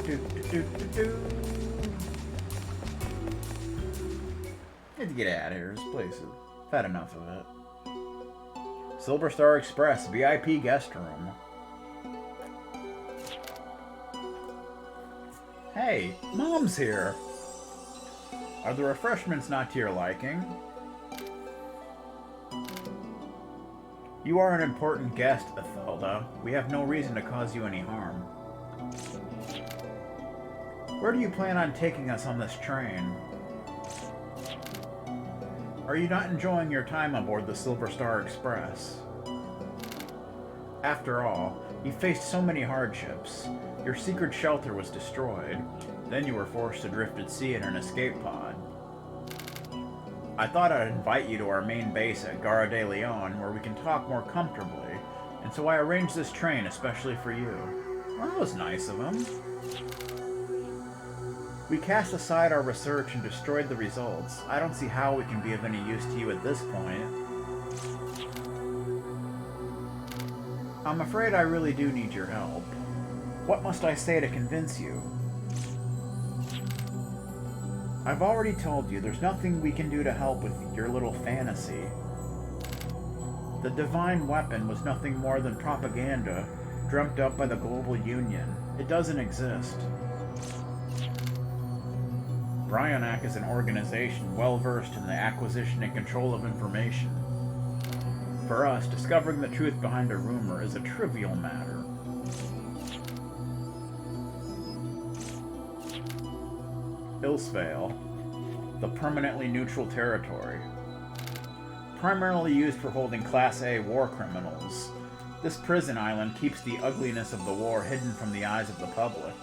Need to get out of here. This place is... I've had enough of it. Silver Star Express, VIP guest room. Hey, Mom's here. Are the refreshments not to your liking? You are an important guest, Ethelda. We have no reason to cause you any harm. Where do you plan on taking us on this train? Are you not enjoying your time aboard the Silver Star Express? After all, you faced so many hardships. Your secret shelter was destroyed. Then you were forced to drift at sea in an escape pod. I thought I'd invite you to our main base at Gara de Leon, where we can talk more comfortably, and so I arranged this train especially for you. Well, that was nice of him. We cast aside our research and destroyed the results. I don't see how we can be of any use to you at this point. I'm afraid I really do need your help. What must I say to convince you? I've already told you there's nothing we can do to help with your little fantasy. The divine weapon was nothing more than propaganda dreamt up by the global union. It doesn't exist. Bryonak is an organization well-versed in the acquisition and control of information. For us, discovering the truth behind a rumor is a trivial matter. Ilsvale, the permanently neutral territory. Primarily used for holding Class A war criminals, this prison island keeps the ugliness of the war hidden from the eyes of the public.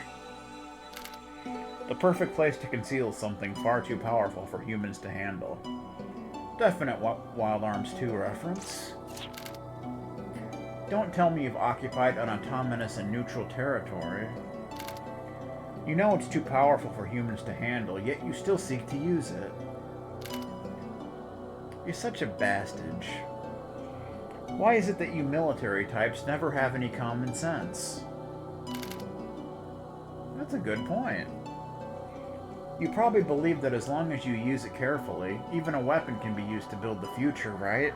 The perfect place to conceal something far too powerful for humans to handle. Definite Wild Arms 2 reference. Don't tell me you've occupied an autonomous and neutral territory. You know it's too powerful for humans to handle, yet you still seek to use it. You're such a bastard. Why is it that you military types never have any common sense? That's a good point. You probably believe that as long as you use it carefully, even a weapon can be used to build the future, right?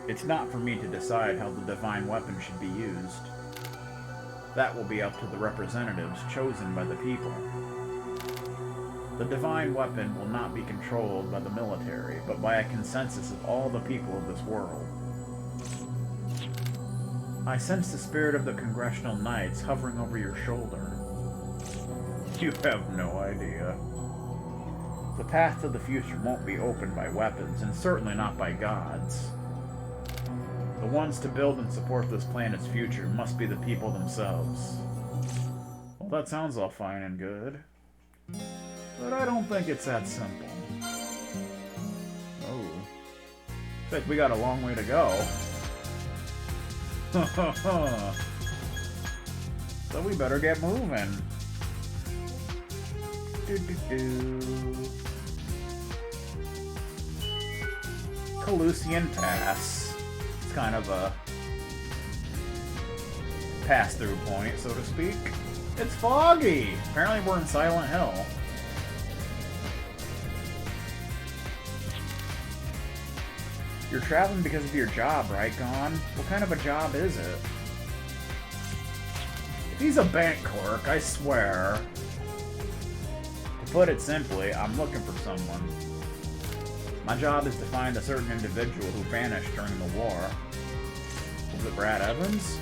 It's not for me to decide how the divine weapon should be used. That will be up to the representatives chosen by the people. The divine weapon will not be controlled by the military, but by a consensus of all the people of this world. I sense the spirit of the Congressional Knights hovering over your shoulder. You have no idea. The path to the future won't be opened by weapons, and certainly not by gods. The ones to build and support this planet's future must be the people themselves. Well, that sounds all fine and good. But I don't think it's that simple. Oh. Looks like we got a long way to go. So we better get moving. Calucion Pass. It's kind of a pass-through point, so to speak. It's foggy! Apparently we're in Silent Hill. You're traveling because of your job, right, Gon? What kind of a job is it? If he's a bank clerk, I swear. To put it simply, I'm looking for someone. My job is to find a certain individual who vanished during the war. Was it Brad Evans?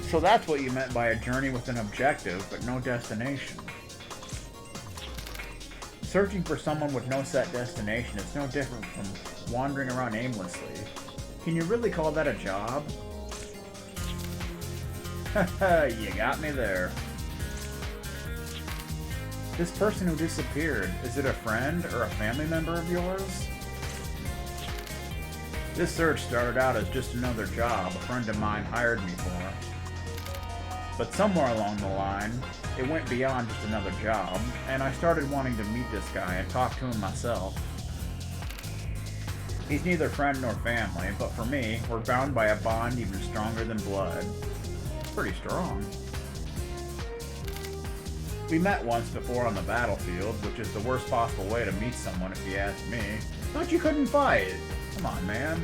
So that's what you meant by a journey with an objective, but no destination. Searching for someone with no set destination is no different from wandering around aimlessly. Can you really call that a job? Haha, you got me there. This person who disappeared, is it a friend or a family member of yours? This search started out as just another job a friend of mine hired me for. But somewhere along the line, it went beyond just another job, and I started wanting to meet this guy and talk to him myself. He's neither friend nor family, but for me, we're bound by a bond even stronger than blood. Pretty strong. We met once before on the battlefield, which is the worst possible way to meet someone if you ask me. Thought you couldn't fight. Come on, man.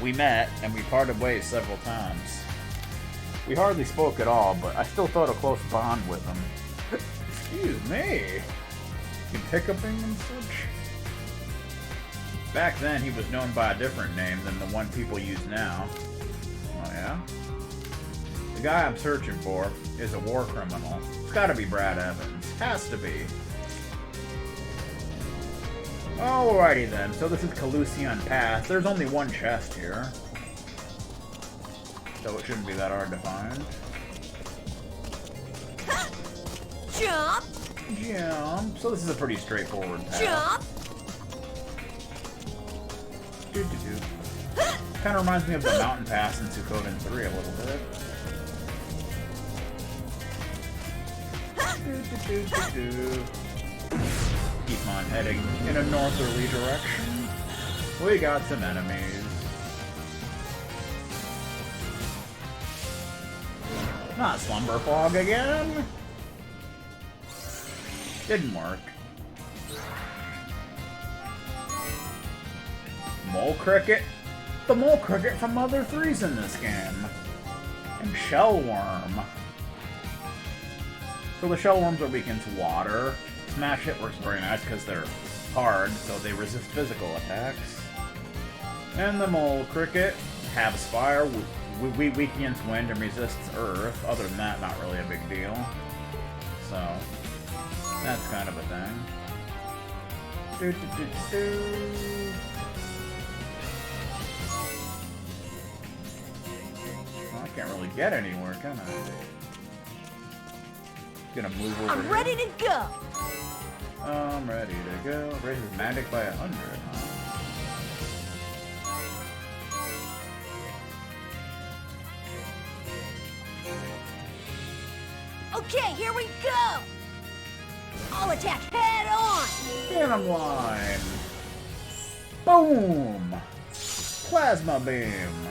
We met, and we parted ways several times. We hardly spoke at all, but I still felt a close bond with him. Excuse me. You hiccuping and such? Back then, he was known by a different name than the one people use now. Oh, yeah? The guy I'm searching for is a war criminal. It's gotta be Brad Evans. Has to be. Alrighty then, so this is Calucion Pass. There's only one chest here. So it shouldn't be that hard to find. Jump! Jump! So this is a pretty straightforward path. Jump! Kind of reminds me of the mountain pass in Suikoden 3 a little bit. Keep on heading in a northerly direction. We got some enemies. Not Slumber Fog again. Didn't work. Mole Cricket? The Mole Cricket from Mother 3's in this game. And Shell Worm. So the Shell Worms are weak to water. Smash Hit works very nice because they're hard, so they resist physical attacks. And the Mole Cricket has Fire, weak against wind, and resists earth. Other than that, not really a big deal. So, that's kind of a thing. Well, I can't really get anywhere, can I? Gonna move over I'm here. ready to go. I'm ready to go. Raises magic by 100, huh? Okay, here we go. I'll attack head on. Phantom Line! Boom! Plasma Beam!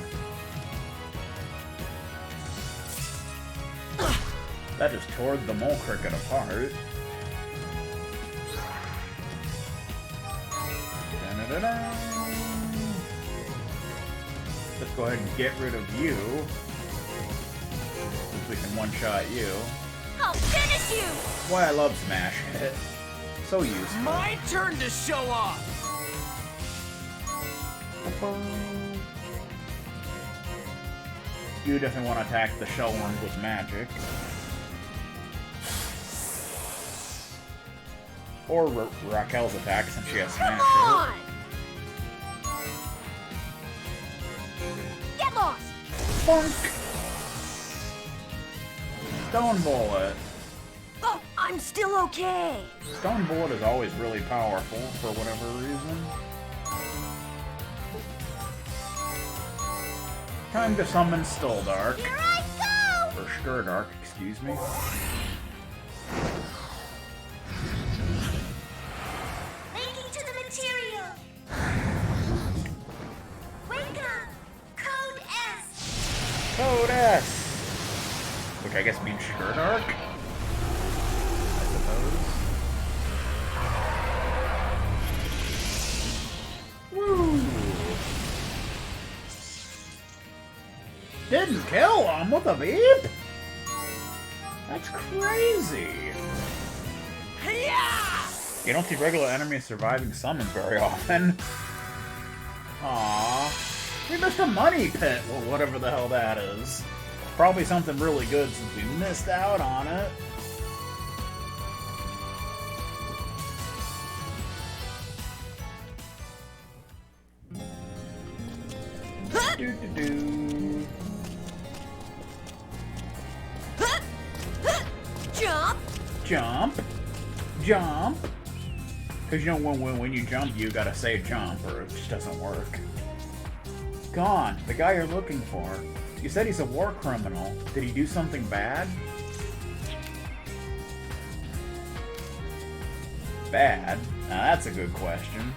That just tore the Mole Cricket apart. Da-da-da-da. Let's go ahead and get rid of you. Since we can one-shot you. I'll finish you. Why I love Smash Hit. So useful. My turn to show off! You definitely want to attack the Shell Worms with magic. Or Raquel's attack since she has Smash Come on. Get lost. Hit. Bonk! Stone Bullet. Oh, I'm still okay. Stone Bullet is always really powerful for whatever reason. Time to summon Stoldark. Here I go. Or Sturdark, excuse me. Linking to the material. Wake up. Code S. Code S! Which I guess means Sturdark? I suppose. Woo! Didn't kill him with a beep? That's crazy. You don't see regular enemies surviving summons very often. Aww. We missed a money pit, or whatever the hell that is. Probably something really good since we missed out on it. Do-do-do. Jump. Jump. Jump. Because you know when you jump, you gotta say jump, or it just doesn't work. Gone. The guy you're looking for. You said he's a war criminal. Did he do something bad? Bad? Now that's a good question.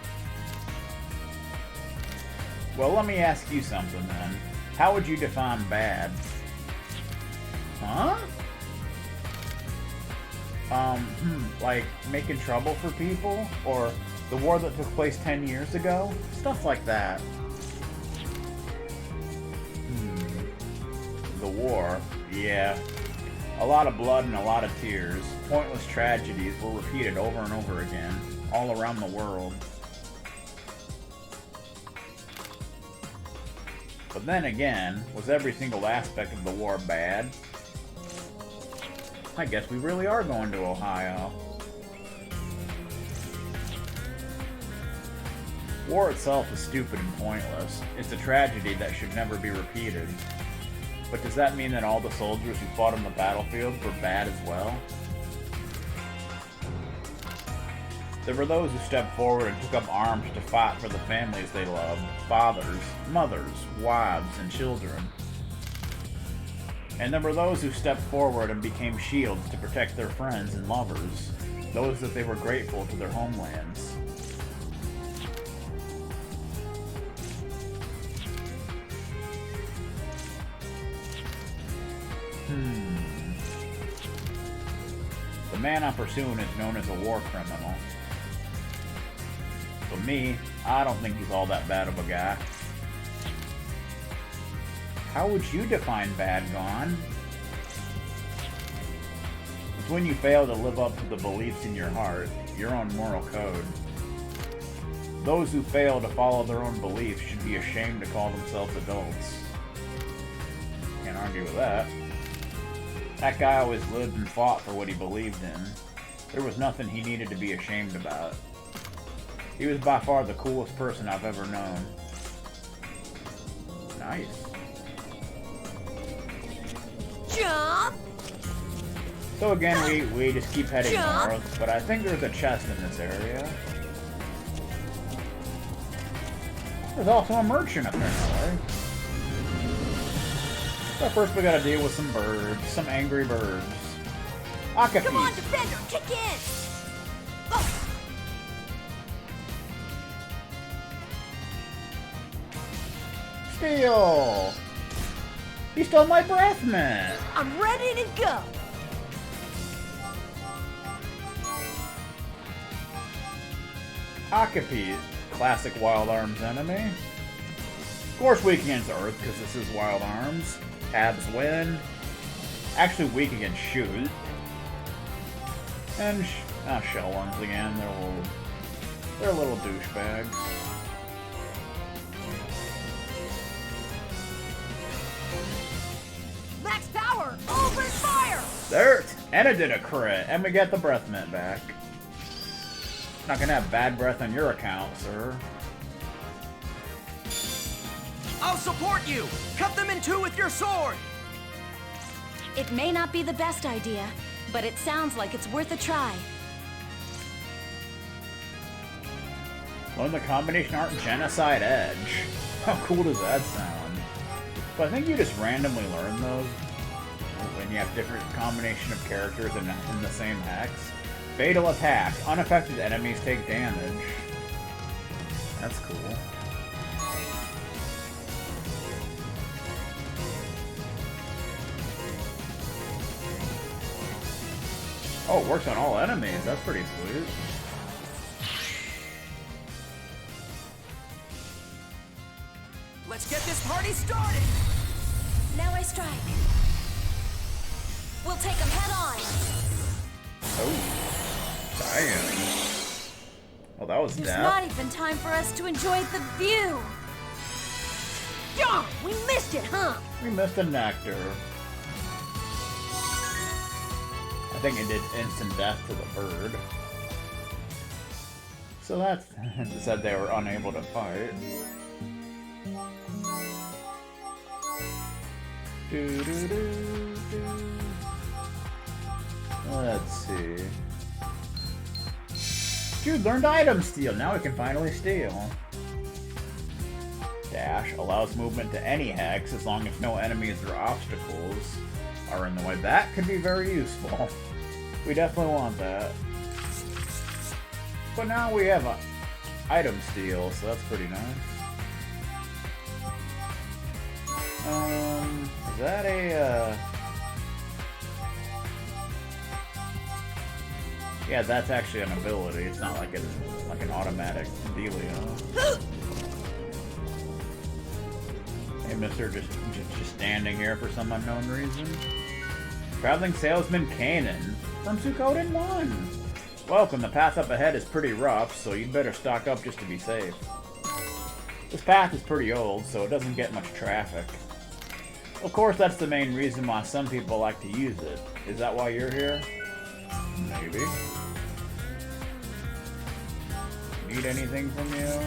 Well, let me ask you something then. How would you define bad? Huh? Like making trouble for people? Or the war that took place 10 years ago? Stuff like that. The war. Yeah. A lot of blood and a lot of tears. Pointless tragedies were repeated over and over again, all around the world. But then again, was every single aspect of the war bad? I guess we really are going to Ohio. War itself is stupid and pointless. It's a tragedy that should never be repeated. But does that mean that all the soldiers who fought on the battlefield were bad as well? There were those who stepped forward and took up arms to fight for the families they loved, fathers, mothers, wives, and children. And there were those who stepped forward and became shields to protect their friends and lovers, those that they were grateful to their homelands. The man I'm pursuing is known as a war criminal. But me, I don't think he's all that bad of a guy. How would you define bad, Gone? It's when you fail to live up to the beliefs in your heart, your own moral code. Those who fail to follow their own beliefs should be ashamed to call themselves adults. Can't argue with that. That guy always lived and fought for what he believed in. There was nothing he needed to be ashamed about. He was by far the coolest person I've ever known. Nice. Jump! So again, we just keep heading north, but I think there's a chest in this area. There's also a merchant apparently. So first we gotta deal with some birds, some angry birds. Akapi. Come on, defender, kick in! Oh. Steal! He stole my breath mint! I'm ready to go! Akapi, classic Wild Arms enemy. Of course weak against Earth, because this is Wild Arms. Tabs win. Actually weak against Shoot. And Shell Worms again, they're little douchebags. Max power! Open fire! There! And it did a crit, and we get the breath mint back. Not gonna have bad breath on your account, sir. I'll support you! Cut them in two with your sword! It may not be the best idea, but it sounds like it's worth a try. Learn the combination art Genocide Edge. How cool does that sound? But I think you just randomly learn those when you have different combination of characters in the same hex. Fatal attack. Unaffected enemies take damage. That's cool. Oh, it works on all enemies. That's pretty sweet. Let's get this party started! Now I strike. We'll take them head on. Oh. Damn. Well, that was There's death. not even time for us to enjoy the view. Darn! We missed it, huh? We missed a nectar. I think it did instant death to the bird. So that's it said they were unable to fight. Let's see. Dude, learned item steal. Now we can finally steal. Dash allows movement to any hex as long as no enemies or obstacles are in the way. That could be very useful. We definitely want that. But now we have a item steal, so that's pretty nice. Is that a Yeah, that's actually an ability. It's not like an automatic dealio. Hey, mister, just standing here for some unknown reason. Traveling salesman Kanan from Suikoden 1. Welcome, the path up ahead is pretty rough, so you'd better stock up just to be safe. This path is pretty old, so it doesn't get much traffic. Of course, that's the main reason why some people like to use it. Is that why you're here? Maybe. Need anything from you?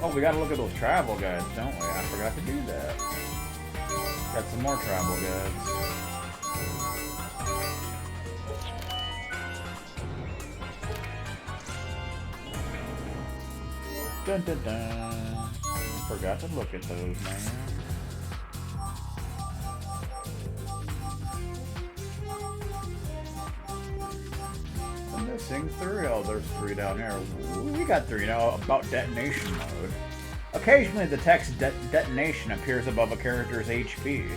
Oh, we gotta look at those travel guides, don't we? I forgot to do that. Got some more travel guides. Dun dun dun. Forgot to look at those, man. I'm missing 3. Oh, there's 3 down here. We got 3 now. About detonation mode. Occasionally, the text detonation appears above a character's HP.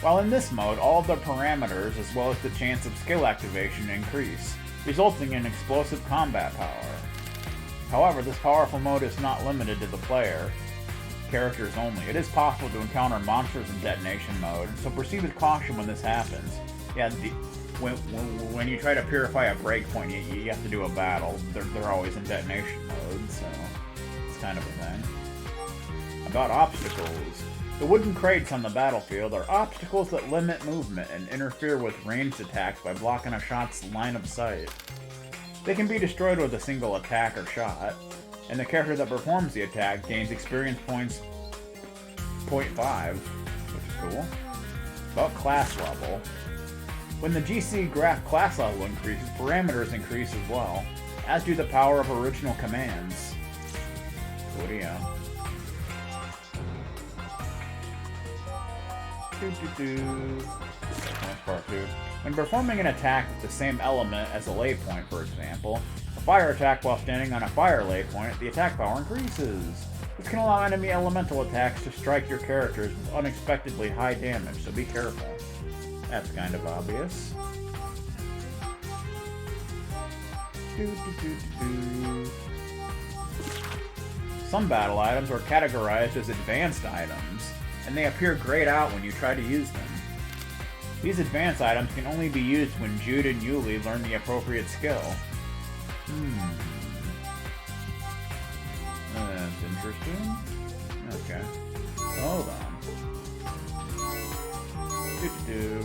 While in this mode, all of the parameters, as well as the chance of skill activation, increase, resulting in explosive combat power. However, this powerful mode is not limited to the player. Characters only. It is possible to encounter monsters in detonation mode, so proceed with caution when this happens. Yeah, when you try to purify a breakpoint, you have to do a battle. They're always in detonation mode, so it's kind of a thing. About obstacles. The wooden crates on the battlefield are obstacles that limit movement and interfere with ranged attacks by blocking a shot's line of sight. They can be destroyed with a single attack or shot, and the character that performs the attack gains experience points 0.5, which is cool. About class level. When the GC graph class level increases, parameters increase as well, as do the power of original commands. What do you know? That's part 2. When performing an attack with the same element as a lay point, for example, a fire attack while standing on a fire lay point, the attack power increases. This can allow enemy elemental attacks to strike your characters with unexpectedly high damage, so be careful. That's kind of obvious. Some battle items are categorized as advanced items, and they appear grayed out when you try to use them. These advanced items can only be used when Jude and Yuli learn the appropriate skill. That's interesting. Okay. Hold on. 2,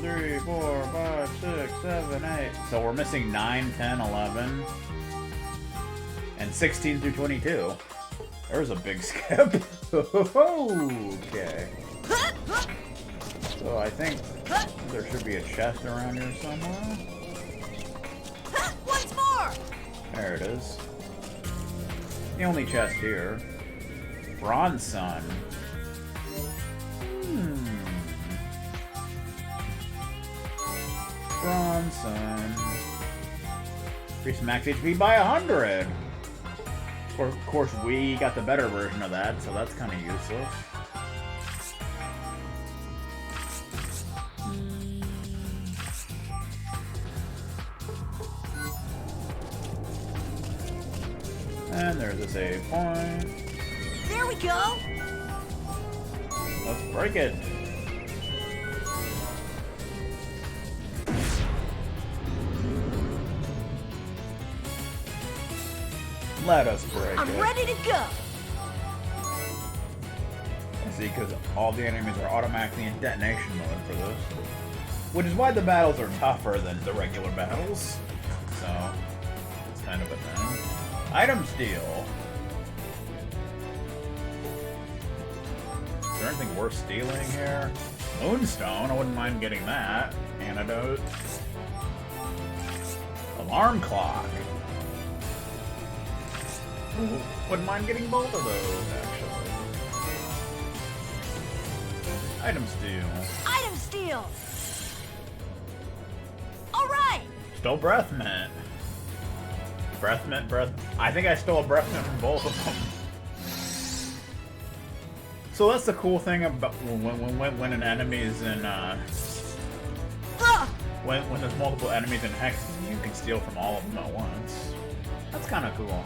3, 4, 5, 6, 7, 8. So we're missing 9, 10, 11, and 16 through 22. There's a big skip. Okay. So I think there should be a chest around here somewhere. Once more! There it is. The only chest here. Bronze Sun. Bronze Sun. Increase max HP by 100. Of course, we got the better version of that, so that's kind of useless. And there's a save point. There we go! Let's break it. Let us break it. I'm ready to go! See, because all the enemies are automatically in detonation mode for this. Which is why the battles are tougher than the regular battles. So, it's kind of a thing. Item steal. Is there anything worth stealing here? Moonstone, I wouldn't mind getting that. Antidote. Alarm clock. Ooh, wouldn't mind getting both of those, actually. Item steal. Item steal! Alright! Stole breath mint. Breath mint, breath. I think I stole a breath mint from both of them. So that's the cool thing about when an enemy is in when there's multiple enemies and hexes, you can steal from all of them at once. That's kind of cool.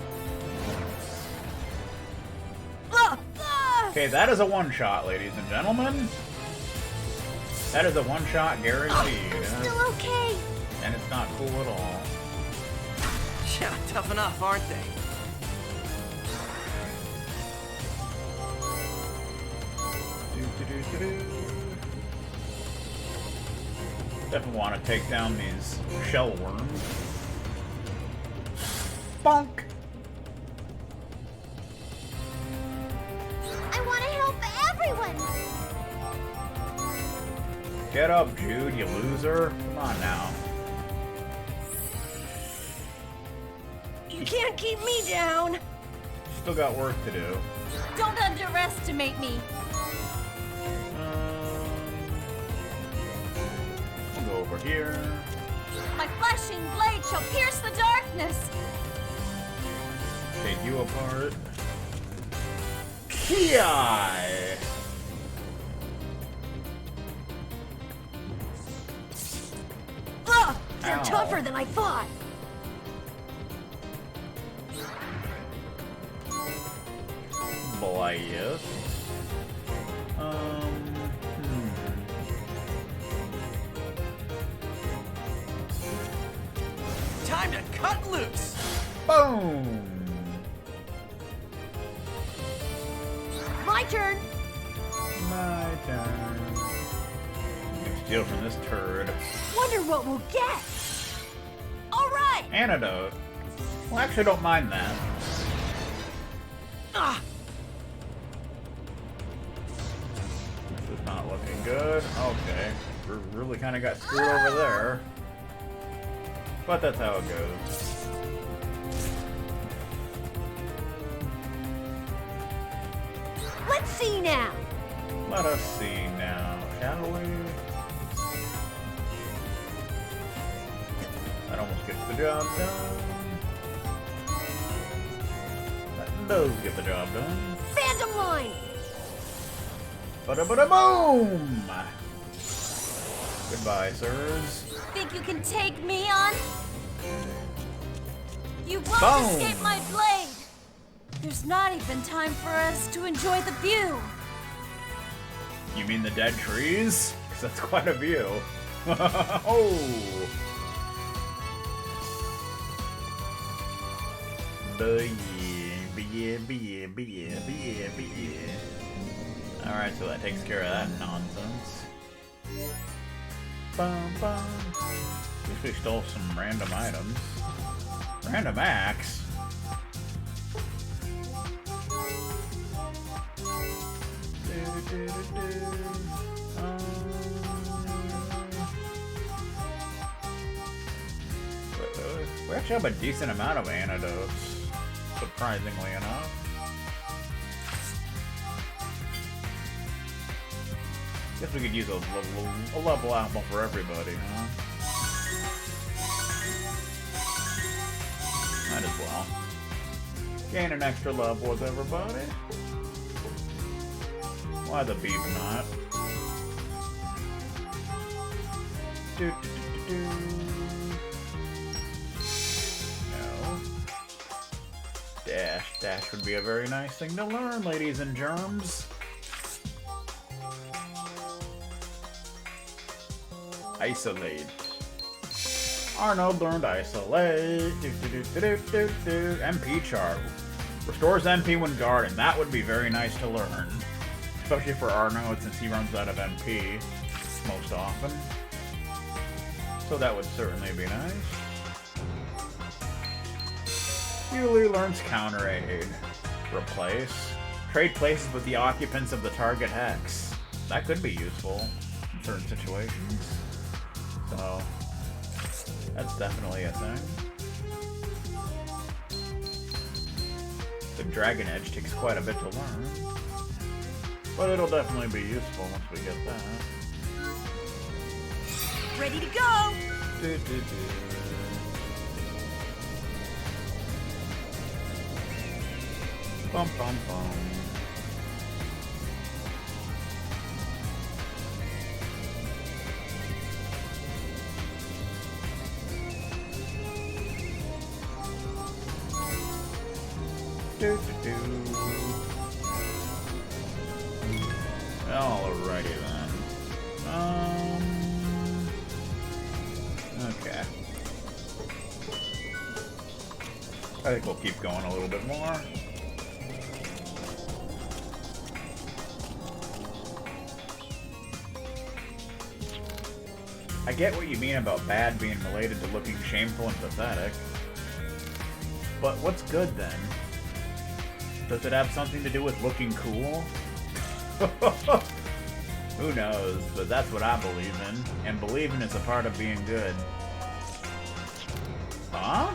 Okay, that is a one-shot, ladies and gentlemen. That is a one-shot guaranteed. I'm still okay. And it's not cool at all. Yeah, tough enough, aren't they? Definitely want to take down these shell worms. Bonk! I want to help everyone. Get up, Jude, you loser. Come on now. You can't keep me down. Still got work to do. Don't underestimate me. We'll go over here. My flashing blade shall pierce the darkness. Take you apart. Ki-ai! Ugh, they're Ow. tougher than I thought. Blythe. Time to cut loose! Boom! My turn. My turn. You can steal from this turd. Wonder what we'll get. All right. Antidote. Well, actually, don't mind that. Ah! This is not looking good. Okay. We really kind of got screwed over there. But that's how it goes. Let's see now. Let us see now, shall we? That almost gets the job done. That does get the job done. Phantom line. Ba-da-ba-da-boom! Goodbye, sirs. Think you can take me on? You won't Boom. escape my blade. There's not even time for us to enjoy the view. You mean the dead trees? Because that's quite a view. Oh! Alright, so that takes care of that nonsense. Bum, bum. At least we stole some random items. Random axe? We actually have a decent amount of antidotes, surprisingly enough. Guess we could use a level apple for everybody, huh? Might as well. Gain an extra level with everybody. Why the beef not? Do, do, do, do, do. No. Dash. Dash would be a very nice thing to learn, ladies and germs. Isolate. Arnold learned isolate. Do, do, do, do, do, do, do. MP chart. Restores MP when guarding. That would be very nice to learn. Especially for Arnold since he runs out of MP most often. So that would certainly be nice. Yuli learns counter aid. Replace. Trade places with the occupants of the target hex. That could be useful in certain situations. So that's definitely a thing. The Dragon Edge takes quite a bit to learn. But it'll definitely be useful once we get that. Ready to go. Do, do, do. Bum, bum, bum. Alrighty then. Okay. I think we'll keep going a little bit more. I get what you mean about bad being related to looking shameful and pathetic. But what's good then? Does it have something to do with looking cool? Who knows, but that's what I believe in. And believing is a part of being good. Huh?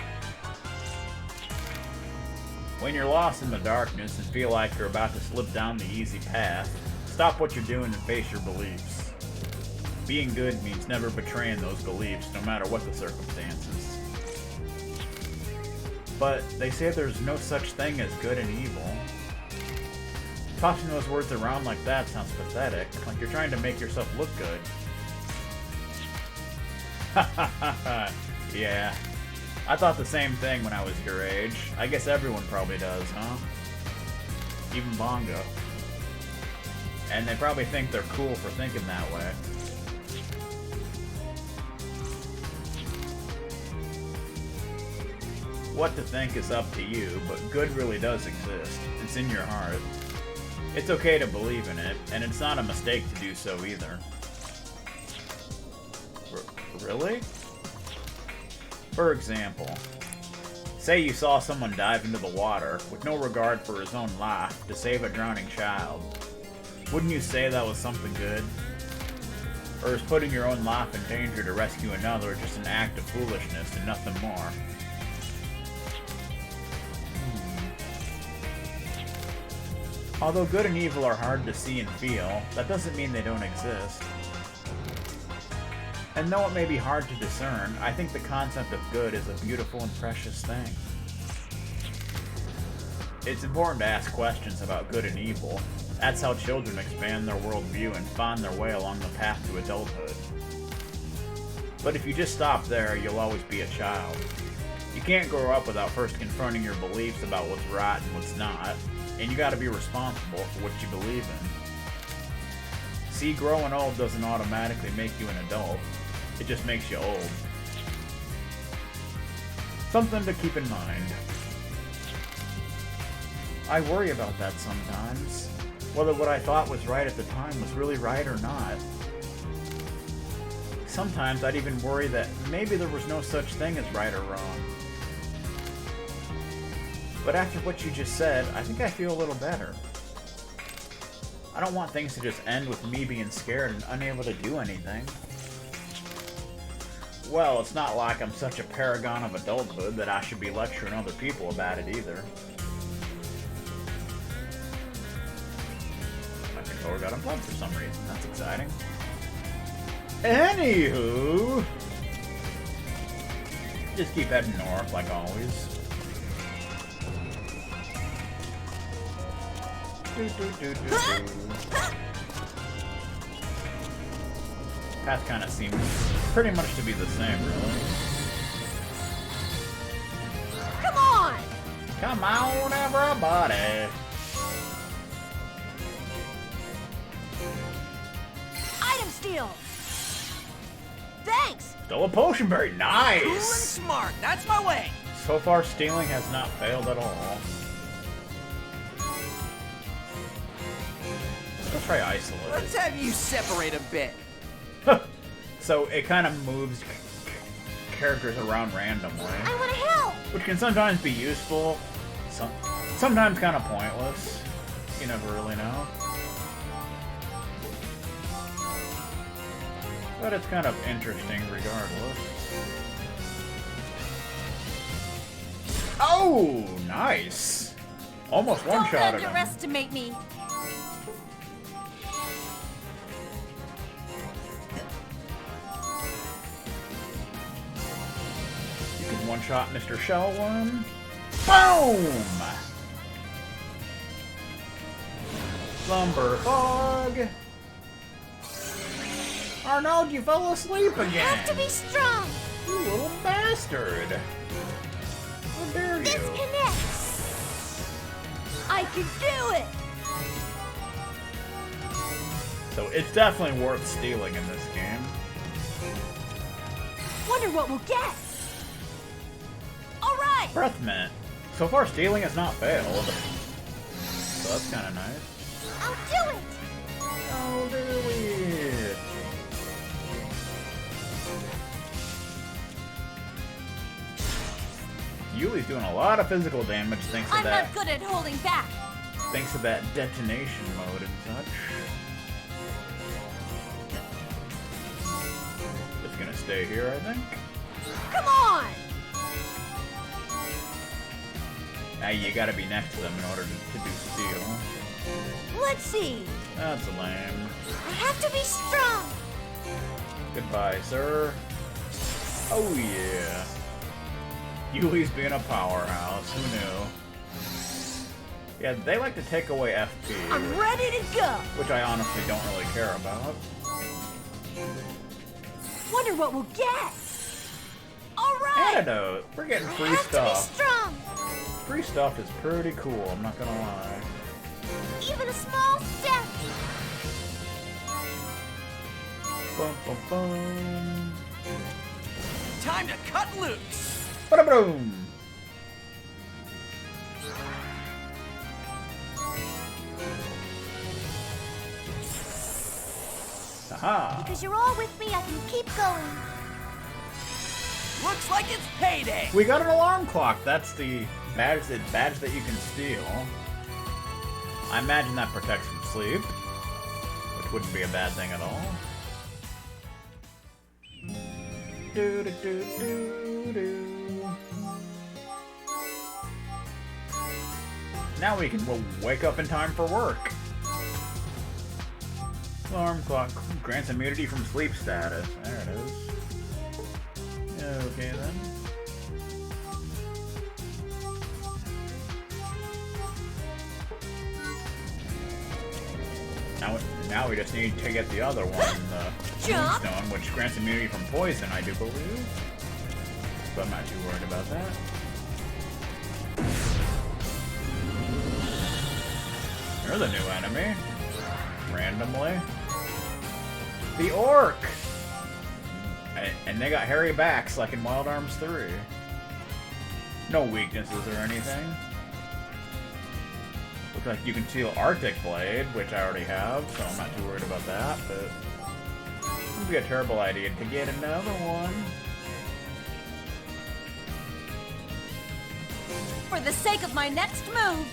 When you're lost in the darkness and feel like you're about to slip down the easy path, stop what you're doing and face your beliefs. Being good means never betraying those beliefs, no matter what the circumstances. But they say there's no such thing as good and evil. Tossing those words around like that sounds pathetic, like you're trying to make yourself look good. Yeah. I thought the same thing when I was your age. I guess everyone probably does, huh? Even Bongo. And they probably think they're cool for thinking that way. What to think is up to you, but good really does exist. It's in your heart. It's okay to believe in it, and it's not a mistake to do so either. Really? For example, say you saw someone dive into the water with no regard for his own life to save a drowning child. Wouldn't you say that was something good? Or is putting your own life in danger to rescue another just an act of foolishness and nothing more? Although good and evil are hard to see and feel, that doesn't mean they don't exist. And though it may be hard to discern, I think the concept of good is a beautiful and precious thing. It's important to ask questions about good and evil. That's how children expand their worldview and find their way along the path to adulthood. But if you just stop there, you'll always be a child. You can't grow up without first confronting your beliefs about what's right and what's not, and you gotta be responsible for what you believe in. See, growing old doesn't automatically make you an adult. It just makes you old. Something to keep in mind. I worry about that sometimes. Whether what I thought was right at the time was really right or not. Sometimes I'd even worry that maybe there was no such thing as right or wrong. But after what you just said, I think I feel a little better. I don't want things to just end with me being scared and unable to do anything. Well, it's not like I'm such a paragon of adulthood that I should be lecturing other people about it either. My controller got unplugged for some reason. That's exciting. Anywho, just keep heading north like always. Path kind of seems pretty much to be the same, really. Come on! Come on, everybody! Item steal! Thanks! Stole a potion berry, nice! Cool and smart. That's my way. So far, stealing has not failed at all. Let's try isolate. Let's have you separate a bit. So it kind of moves characters around randomly, I want to help! which can sometimes be useful, sometimes kind of pointless. You never really know. But it's kind of interesting regardless. Oh, nice! Almost Don't one-shotted him. underestimate me. You can one-shot Mr. Shellworm. Boom! Slumber Fog. Arnold, you fell asleep again. Have to be strong! You little bastard. How dare you? This connects! I can do it! So it's definitely worth stealing in this game. Wonder what we'll get. All right. Breath mint. So far, stealing has not failed. So that's kind of nice. I'll do it. Oh, do it. Yuli's doing a lot of physical damage thanks to I'm that. not good at holding back. Thanks to that detonation mode and such. Just gonna stay here, I think. Come on. Now you gotta be next to them in order to do steal. Let's see. That's lame. I have to be strong. Goodbye, sir. Oh yeah. Yuli's being a powerhouse. Who knew? Yeah, they like to take away FP, I'm ready to go. which I honestly don't really care about. Wonder what we'll get. All right. Antidote. We're getting I free have stuff. to be strong. Free stuff is pretty cool, I'm not gonna lie. Even a small step. Bum, bum, bum. Time to cut loose. Ba-da-boom! Aha! Because you're all with me, I can keep going. Looks like it's payday. We got an alarm clock. That's the badge that you can steal. I imagine that protects from sleep, which wouldn't be a bad thing at all. Do, do, do, do, do. Now we can wake up in time for work. Alarm clock grants immunity from sleep status. There it is. Okay then. Now we just need to get the other one, the Jump. Moonstone, which grants immunity from poison, I do believe. But I'm not too worried about that. There's a new enemy. Randomly. The Orcs! And they got hairy backs like in Wild Arms 3. No weaknesses or anything. Looks like you can steal Arctic Blade, which I already have, so I'm not too worried about that, but it would be a terrible idea to get another one. For the sake of my next move.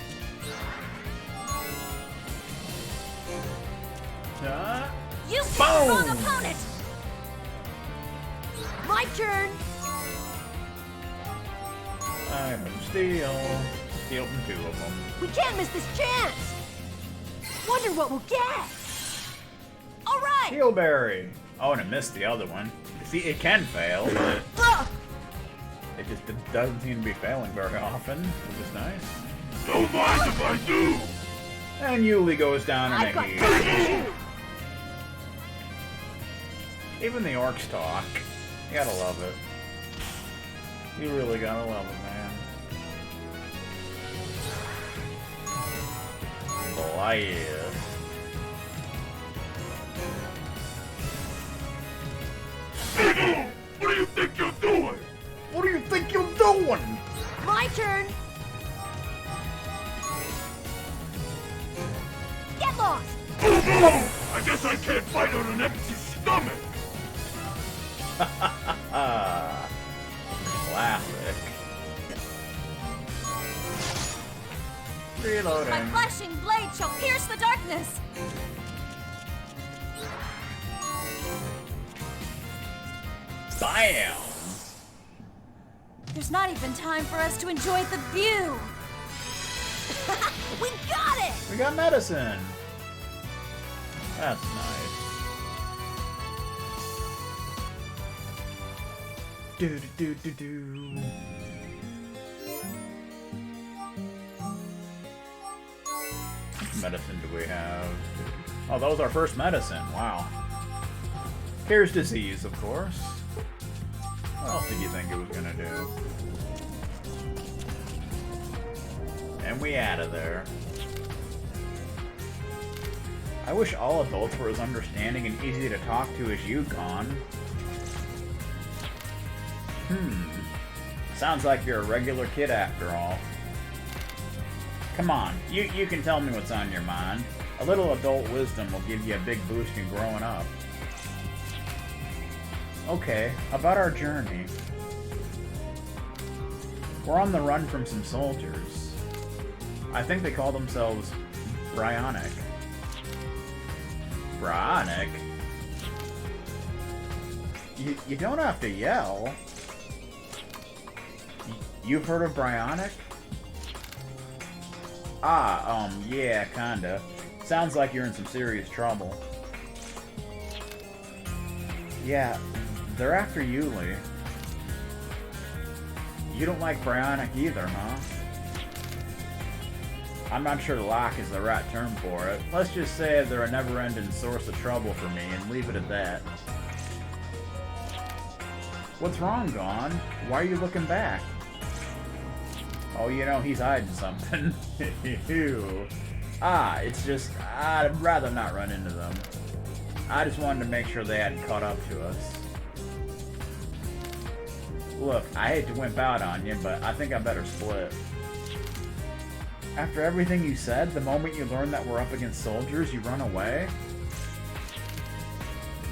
You picked the wrong Boom! opponent. My turn. I'm gonna steal from two of them. We can't miss this chance. Wonder what we'll get. All right. Heelberry! Oh, and it missed the other one. See, it can fail, but it just doesn't seem to be failing very often, which is nice. Don't mind if I do! And Yuli goes down in I've a got heap. you. Even the orcs talk. You gotta love it. You really gotta love it, man. Goliath. What do you think you're doing? What do you think you're doing? My turn. Get lost. I guess I can't fight on an empty stomach. Classic. Reloading. My flashing blade shall pierce the darkness. Bam! There's not even time for us to enjoy the view. We got it! We got medicine. That's nice. Do do do do do. What medicine do we have? Oh, that was our first medicine. Wow. Here's disease, of course. What else did you think it was gonna do? And we out of there. I wish all adults were as understanding and easy to talk to as you, Gon. Sounds like you're a regular kid after all. Come on, you can tell me what's on your mind. A little adult wisdom will give you a big boost in growing up. Okay, about our journey. We're on the run from some soldiers. I think they call themselves Bryonic. Bryonic? You don't have to yell. You've heard of Bryonic? Yeah, kinda. Sounds like you're in some serious trouble. Yeah, they're after Yuli. You don't like Bryonic either, huh? I'm not sure like is the right term for it. Let's just say they're a never-ending source of trouble for me and leave it at that. What's wrong, Gon? Why are you looking back? Oh, you know, he's hiding something. Ew. It's just, I'd rather not run into them. I just wanted to make sure they hadn't caught up to us. Look, I hate to wimp out on you, but I think I better split. After everything you said, the moment you learn that we're up against soldiers, you run away?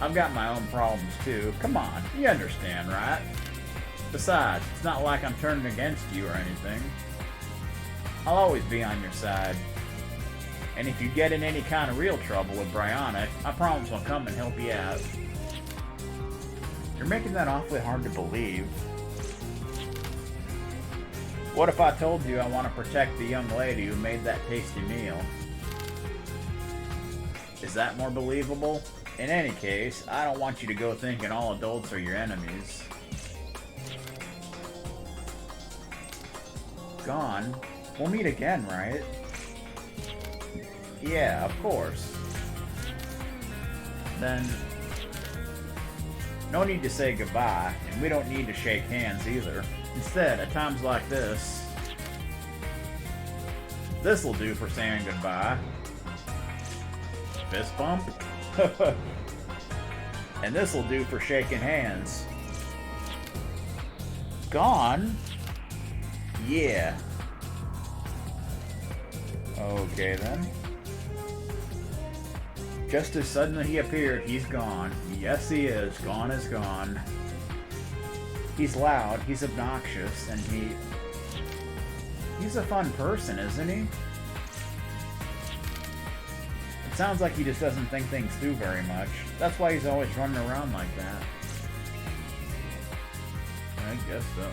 I've got my own problems too. Come on, you understand, right? Besides, it's not like I'm turning against you or anything. I'll always be on your side. And if you get in any kind of real trouble with Bryonic, I promise I'll come and help you out. You're making that awfully hard to believe. What if I told you I want to protect the young lady who made that tasty meal? Is that more believable? In any case, I don't want you to go thinking all adults are your enemies. Gon, we'll meet again, right? Yeah, of course. Then, no need to say goodbye, and we don't need to shake hands either. Instead, at times like this, this'll do for saying goodbye. Fist bump? And this'll do for shaking hands. Gon? Yeah. Okay then. Just as suddenly he appeared, he's gone. Yes, he is. Gon is gone. He's loud, he's obnoxious, and he's a fun person, isn't he? It sounds like he just doesn't think things through very much. That's why he's always running around like that. I guess so.